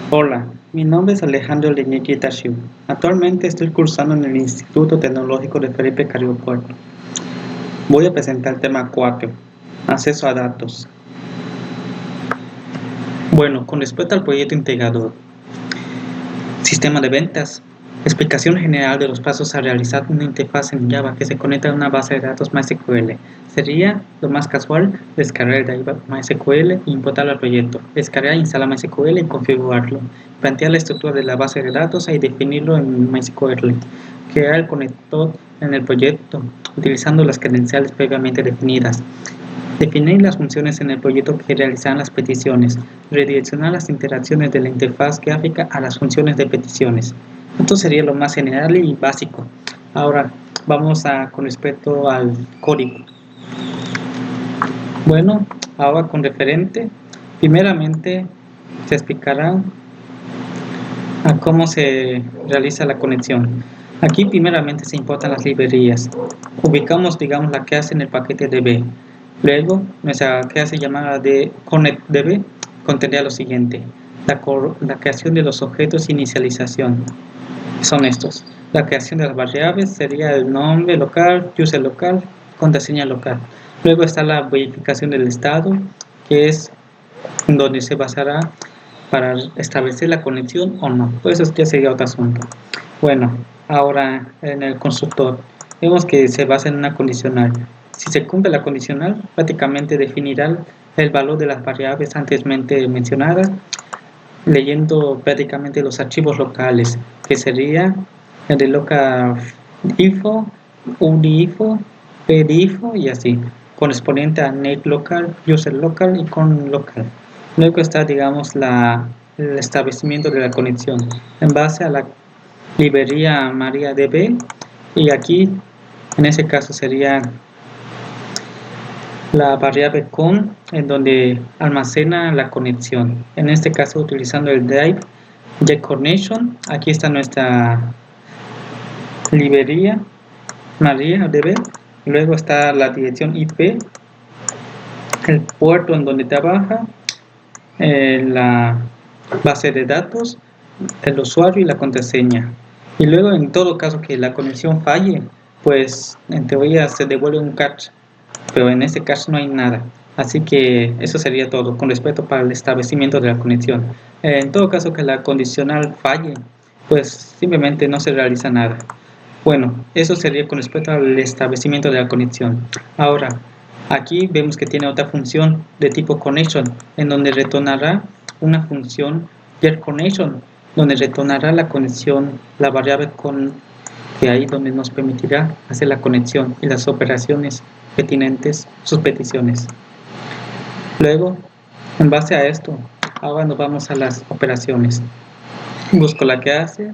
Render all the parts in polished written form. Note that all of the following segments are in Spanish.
Hola, mi nombre es Alejandro Leñeque Tashiu. Actualmente estoy cursando en el Instituto Tecnológico de Felipe Carrillo Puerto. Voy a presentar el tema 4, acceso a datos. Bueno, con respecto al proyecto integrador, sistema de ventas, explicación general de los pasos a realizar una interfaz en Java que se conecta a una base de datos MySQL. Sería lo más casual descargar el driver MySQL e importarlo al proyecto. Descargar e instalar MySQL y configurarlo. Plantear la estructura de la base de datos y definirlo en MySQL. Crear el conector en el proyecto utilizando las credenciales previamente definidas. Definir las funciones en el proyecto que realizarán las peticiones. Redireccionar las interacciones de la interfaz gráfica a las funciones de peticiones. Esto sería lo más general y básico. Ahora vamos con respecto al código. Bueno, ahora con referente, primeramente se explicará a cómo se realiza la conexión. Aquí primeramente se importan las librerías. Ubicamos, digamos, la clase en el paquete DB. Luego, nuestra clase llamada de ConnectDB contendría lo siguiente: la creación de los objetos e inicialización. Son estos. La creación de las variables sería el nombre local, user local, contraseña local. Luego está la verificación del estado, que es donde se basará para establecer la conexión o no. Pues eso ya sería otro asunto. Bueno, ahora en el constructor vemos que se basa en una condicional. Si se cumple la condicional, prácticamente definirá el valor de las variables anteriormente mencionadas, leyendo prácticamente los archivos locales, que sería el de localInfo, UDINFO, PDINFO y así, correspondiente a NATE local, user local y con local. Luego está, digamos, el establecimiento de la conexión en base a la librería MariaDB, y aquí en ese caso sería la variable con, en donde almacena la conexión. En este caso utilizando el drive getConnection. Aquí está nuestra librería MariaDB. Luego está la dirección IP, el puerto en donde trabaja, la base de datos, el usuario y la contraseña. Y luego, en todo caso que la conexión falle, pues en teoría se devuelve un cache, pero en este caso no hay nada. Así que eso sería todo con respecto para el establecimiento de la conexión. En todo caso que la condicional falle, pues simplemente no se realiza nada. Bueno, eso sería con respecto al establecimiento de la conexión. Ahora, aquí vemos que tiene otra función de tipo connection, en donde retornará una función getConnection, donde retornará la conexión, la variable con, que ahí donde nos permitirá hacer la conexión y las operaciones pertinentes, sus peticiones. Luego, en base a esto, ahora nos vamos a las operaciones. Busco la que hace.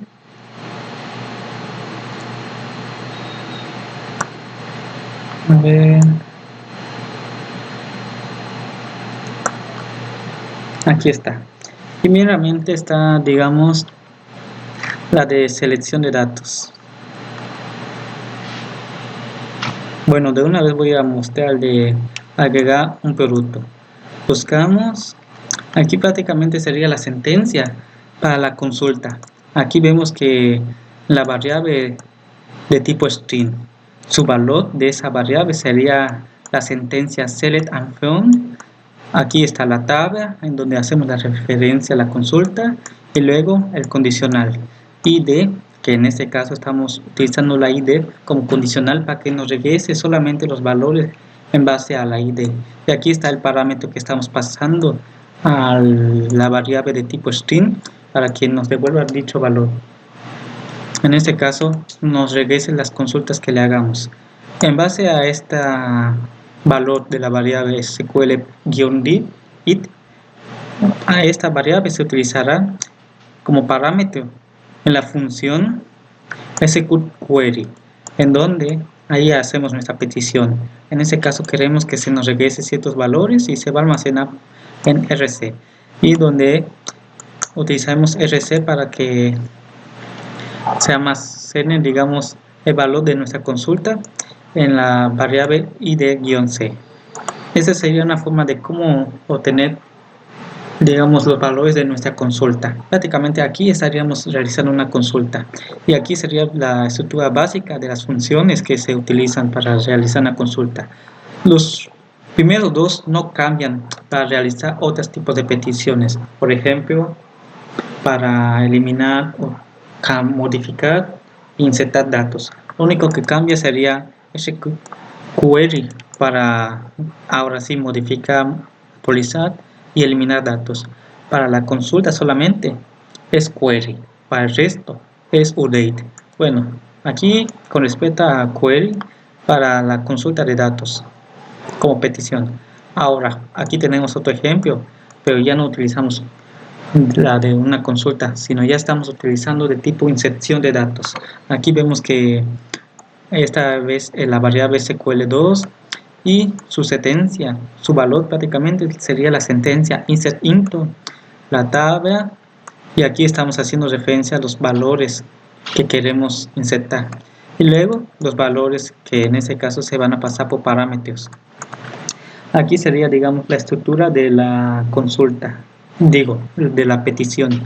A ver. Aquí está. Primeramente está, digamos, la de selección de datos. Bueno, de una vez voy a mostrar de agregar un producto. Buscamos, aquí prácticamente sería la sentencia para la consulta. Aquí vemos que la variable de tipo string, su valor de esa variable sería la sentencia select and from. Aquí está la tabla en donde hacemos la referencia a la consulta, y luego el condicional id, que en este caso estamos utilizando la id como condicional para que nos regrese solamente los valores en base a la id. Y aquí está el parámetro que estamos pasando a la variable de tipo string para que nos devuelva dicho valor. En este caso nos regresen las consultas que le hagamos. En base a esta valor de la variable SQL-dit, a esta variable se utilizará como parámetro en la función SQLQuery, en donde ahí hacemos nuestra petición. En ese caso queremos que se nos regrese ciertos valores y se va a almacenar en RC, y donde utilizamos RC para que se almacene, digamos, el valor de nuestra consulta en la variable id-c. Esa sería una forma de cómo obtener digamos, los valores de nuestra consulta. Prácticamente aquí estaríamos realizando una consulta y aquí sería la estructura básica de las funciones que se utilizan para realizar una consulta. Los primeros dos no cambian para realizar otros tipos de peticiones. Por ejemplo, para eliminar o modificar e insertar datos. Lo único que cambia sería ese query para ahora sí modificar, actualizar y eliminar datos. Para la consulta solamente es query, para el resto es update. Bueno, aquí con respecto a query para la consulta de datos como petición. Ahora, aquí tenemos otro ejemplo, pero ya no utilizamos la de una consulta, sino ya estamos utilizando de tipo inserción de datos. Aquí vemos que esta vez la variable SQL2 y su sentencia, su valor prácticamente sería la sentencia insert into, la tabla, y aquí estamos haciendo referencia a los valores que queremos insertar. Y luego los valores que en este caso se van a pasar por parámetros. Aquí sería, digamos, la estructura de la consulta, digo, de la petición.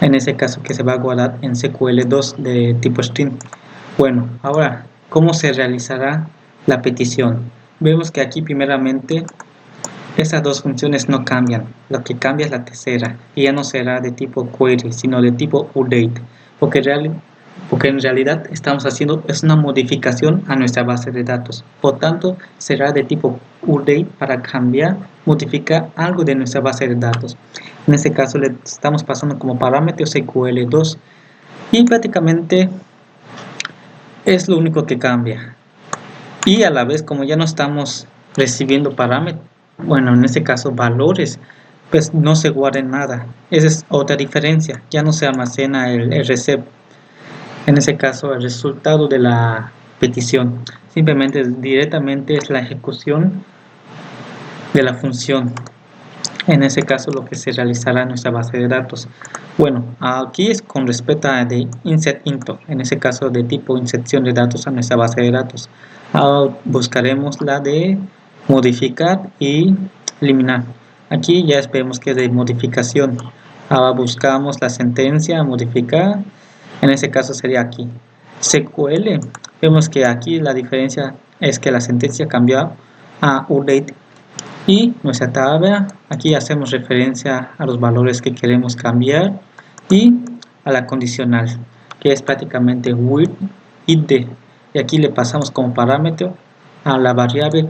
En ese caso que se va a guardar en SQL2 de tipo string. Bueno, ahora, ¿cómo se realizará la petición? Vemos que aquí primeramente esas dos funciones no cambian. Lo que cambia es la tercera, y ya no será de tipo query, sino de tipo update, porque en realidad estamos haciendo es una modificación a nuestra base de datos. Por tanto, será de tipo update para cambiar, modificar algo de nuestra base de datos. En este caso le estamos pasando como parámetro SQL2 y prácticamente es lo único que cambia. Y a la vez, como ya no estamos recibiendo parámetros, bueno, en este caso valores, pues no se guarda nada. Esa es otra diferencia. Ya no se almacena el recep. En ese caso, el resultado de la petición. Simplemente directamente es la ejecución de la función. En ese caso, lo que se realizará en nuestra base de datos. Bueno, aquí es con respecto a de insert into, en ese caso de tipo inserción de datos a nuestra base de datos. Ahora buscaremos la de modificar y eliminar. Aquí ya vemos que es de modificación. Ahora buscamos la sentencia modificar. En ese caso sería aquí. SQL, vemos que aquí la diferencia es que la sentencia cambió a update y nuestra tabla, aquí hacemos referencia a los valores que queremos cambiar y a la condicional, que es prácticamente with id, y aquí le pasamos como parámetro a la variable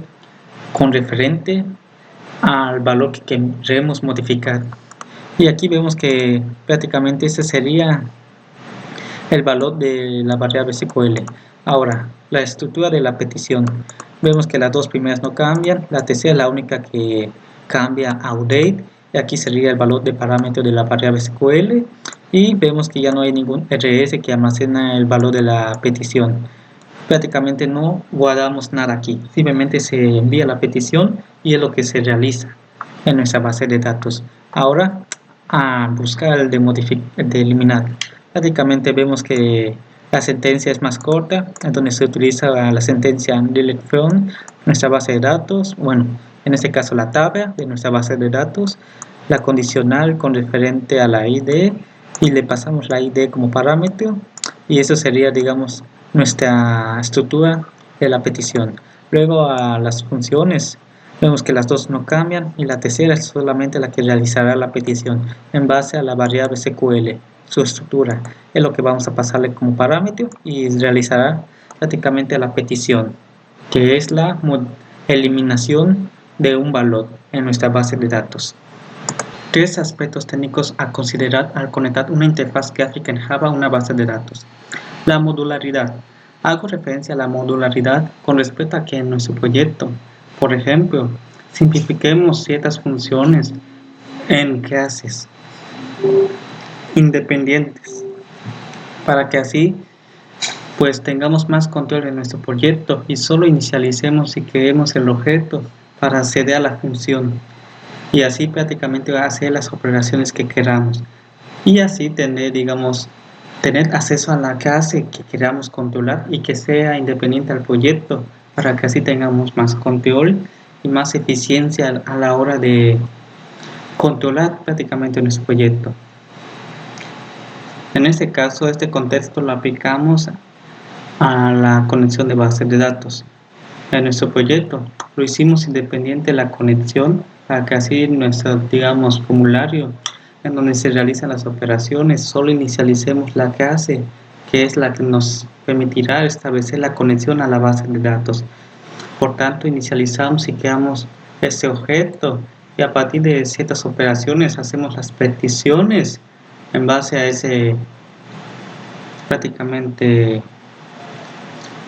con referente al valor que queremos modificar. Y aquí vemos que prácticamente este sería el valor de la variable SQL. Ahora, la estructura de la petición. Vemos que las dos primeras no cambian, la tercera es la única que cambia a update, y aquí sería el valor de parámetro de la variable SQL, y vemos que ya no hay ningún RS que almacena el valor de la petición. Prácticamente no guardamos nada aquí, simplemente se envía la petición y es lo que se realiza en nuestra base de datos. Ahora, a buscar el de eliminar. Prácticamente vemos que la sentencia es más corta, en donde se utiliza la sentencia delete from nuestra base de datos, bueno, en este caso la tabla de nuestra base de datos, la condicional con referente a la ID y le pasamos la ID como parámetro y eso sería, digamos, nuestra estructura de la petición. Luego a las funciones, vemos que las dos no cambian y la tercera es solamente la que realizará la petición en base a la variable SQL. Su estructura es lo que vamos a pasarle como parámetro y realizará prácticamente la petición, que es la eliminación de un valor en nuestra base de datos. Tres aspectos técnicos a considerar al conectar una interfaz gráfica en Java a una base de datos. La modularidad. Hago referencia a la modularidad con respecto a que en nuestro proyecto, por ejemplo, simplifiquemos ciertas funciones en clases independientes para que así pues tengamos más control en nuestro proyecto y solo inicialicemos y creemos el objeto para acceder a la función y así prácticamente hacer las operaciones que queramos y así tener, digamos, tener acceso a la clase que queramos controlar y que sea independiente al proyecto para que así tengamos más control y más eficiencia a la hora de controlar prácticamente nuestro proyecto. En este caso, este contexto lo aplicamos a la conexión de bases de datos. En nuestro proyecto lo hicimos independiente de la conexión para que así nuestro, digamos, formulario en donde se realizan las operaciones, solo inicialicemos la clase que es la que nos permitirá establecer la conexión a la base de datos. Por tanto, inicializamos y creamos este objeto y a partir de ciertas operaciones hacemos las peticiones en base a ese prácticamente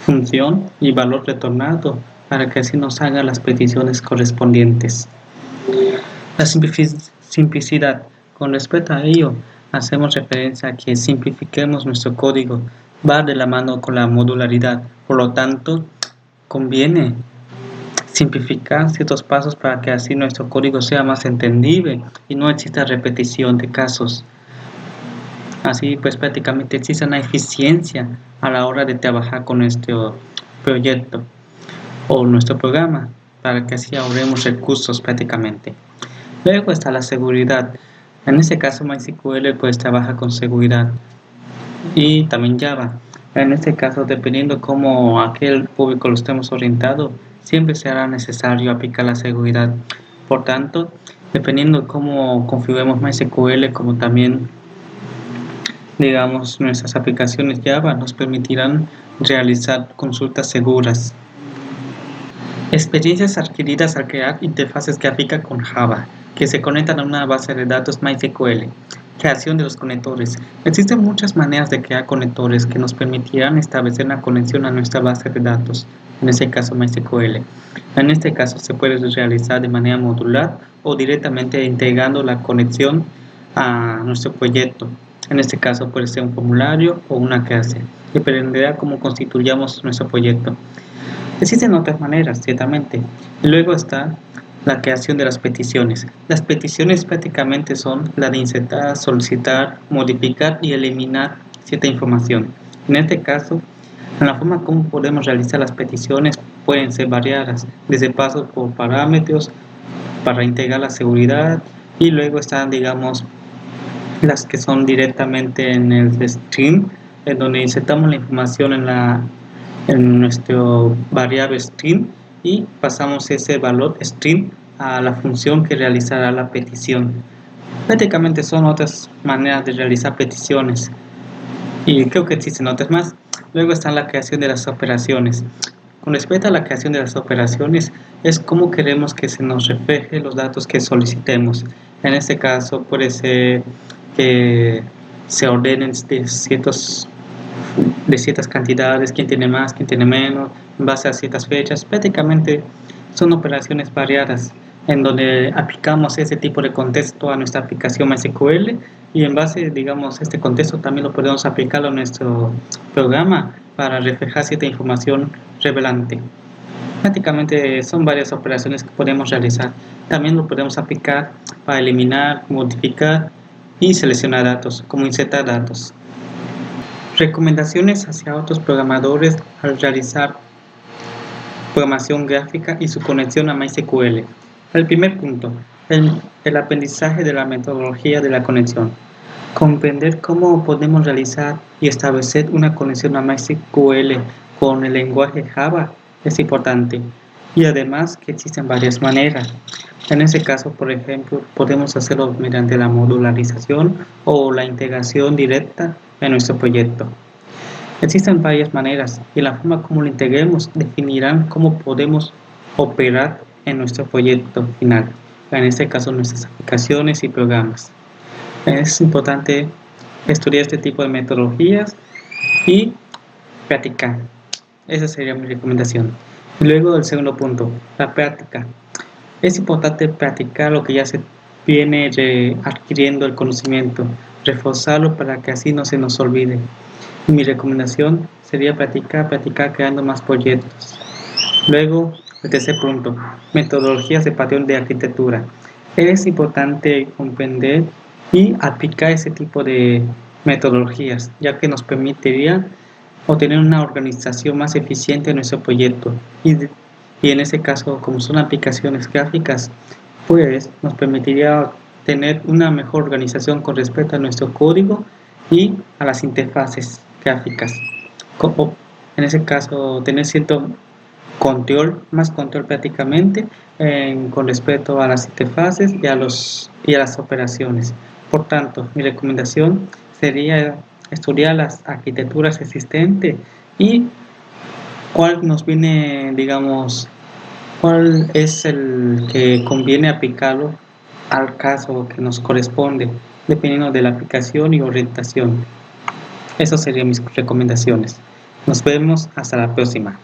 función y valor retornado para que así nos haga las peticiones correspondientes. La simplicidad. Con respecto a ello, hacemos referencia a que simplifiquemos nuestro código. Va de la mano con la modularidad. Por lo tanto, conviene simplificar ciertos pasos para que así nuestro código sea más entendible y no exista repetición de casos. Así pues prácticamente existe una eficiencia a la hora de trabajar con nuestro proyecto o nuestro programa para que así ahorremos recursos prácticamente. Luego está la seguridad. En este caso MySQL pues trabaja con seguridad y también Java. En este caso, dependiendo cómo aquel público lo estemos orientado, siempre será necesario aplicar la seguridad. Por tanto, dependiendo cómo configuremos MySQL, como también digamos nuestras aplicaciones Java nos permitirán realizar consultas seguras. Experiencias adquiridas al crear interfaces gráficas con Java, que se conectan a una base de datos MySQL. Creación de los conectores. Existen muchas maneras de crear conectores que nos permitirán establecer una conexión a nuestra base de datos, en este caso MySQL. En este caso se puede realizar de manera modular o directamente integrando la conexión a nuestro proyecto. En este caso puede ser un formulario o una clase. Dependerá cómo constituyamos nuestro proyecto. Existen otras maneras, ciertamente. Y luego está la creación de las peticiones. Las peticiones prácticamente son la de insertar, solicitar, modificar y eliminar cierta información. En este caso, en la forma como podemos realizar las peticiones pueden ser variadas, desde pasos por parámetros para integrar la seguridad y luego están, digamos, las que son directamente en el string, en donde insertamos la información en nuestro variable string y pasamos ese valor string a la función que realizará la petición. Prácticamente son otras maneras de realizar peticiones y creo que existen otras más. Luego está la creación de las operaciones. Con respecto a la creación de las operaciones, es cómo queremos que se nos refleje los datos que solicitemos. En este caso puede ser que se ordenen de ciertas cantidades, quién tiene más, quién tiene menos, en base a ciertas fechas. Prácticamente son operaciones variadas en donde aplicamos ese tipo de contexto a nuestra aplicación MySQL y en base, digamos, este contexto también lo podemos aplicar a nuestro programa para reflejar cierta información relevante. Prácticamente son varias operaciones que podemos realizar. También lo podemos aplicar para eliminar, modificar y seleccionar datos, como insertar datos. Recomendaciones hacia otros programadores al realizar programación gráfica y su conexión a MySQL. El primer punto, el aprendizaje de la metodología de la conexión. Comprender cómo podemos realizar y establecer una conexión a MySQL con el lenguaje Java es importante y además que existen varias maneras. En este caso, por ejemplo, podemos hacerlo mediante la modularización o la integración directa en nuestro proyecto. Existen varias maneras y la forma como lo integremos definirán cómo podemos operar en nuestro proyecto final, en este caso nuestras aplicaciones y programas. Es importante estudiar este tipo de metodologías y practicar. Esa sería mi recomendación. Luego el segundo punto, la práctica. Es importante practicar lo que ya se viene adquiriendo el conocimiento, reforzarlo para que así no se nos olvide. Mi recomendación sería practicar creando más proyectos. Luego, el tercer punto, metodologías de patrón de arquitectura. Es importante comprender y aplicar ese tipo de metodologías, ya que nos permitiría obtener una organización más eficiente en nuestro proyecto. Y en ese caso, como son aplicaciones gráficas, pues nos permitiría tener una mejor organización con respecto a nuestro código y a las interfaces gráficas. En ese caso, tener cierto control, más control prácticamente con respecto a las interfaces y a las operaciones. Por tanto, mi recomendación sería estudiar las arquitecturas existentes y cuál nos viene, digamos, cuál es el que conviene aplicarlo al caso que nos corresponde, dependiendo de la aplicación y orientación. Esas serían mis recomendaciones. Nos vemos hasta la próxima.